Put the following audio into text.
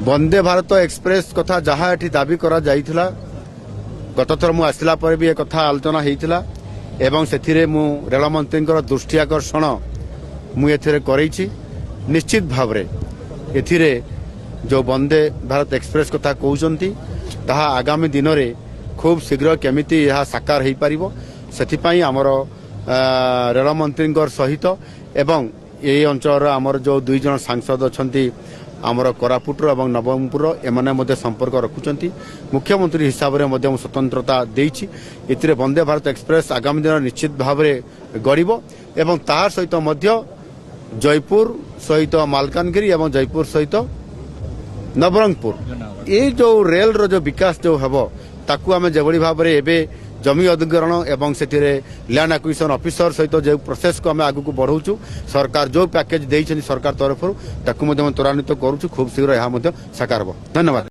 Vande Bharat express कथा जहाँ एठी दाबी करा जाइथिला गत थर मु आसला पर भी ए कथा आलोचना हेइथिला एवं सेथिरे मु रेल मंत्री दृष्टि आकर्षण मु एथिरे करैछि। निश्चित भाव रे एथिरे जो वंदे भारत एक्सप्रेस कथा कहउचंती ताहा आगामी दिन रे खूब शीघ्र केमिति यह साकार हेइ पारिबो सेथिपई आमर रेल मंत्री सहित एवं ये अंचल आमर जो दुई जन सांसद अछंती आमर कोरापुटर और नवरंगपुर एमाने संपर्क रखुचंती। मुख्यमंत्री हिसाब से स्वतंत्रता देइछि। एथिरे वंदे भारत एक्सप्रेस आगामी दिन निश्चित भाव में गड़िबो एवं ताहार सहित मध्य जयपुर सहित मालकानगिरी एवं जयपुर सहित नवरंगपुर ये जो रेल रो जो विकास जो हेबो ताकू आमे जेभली भाव में एबे जमी अधिग्रहण एवं से लैंड एक्विजिशन ऑफिसर सहित जो प्रोसेस को आम आगू बढ़ाऊँ सरकार जो पैकेज देइछन सरकार तरफ त्वरान्वित करूँ खूब शीघ्र यह साकार हो। धन्यवाद।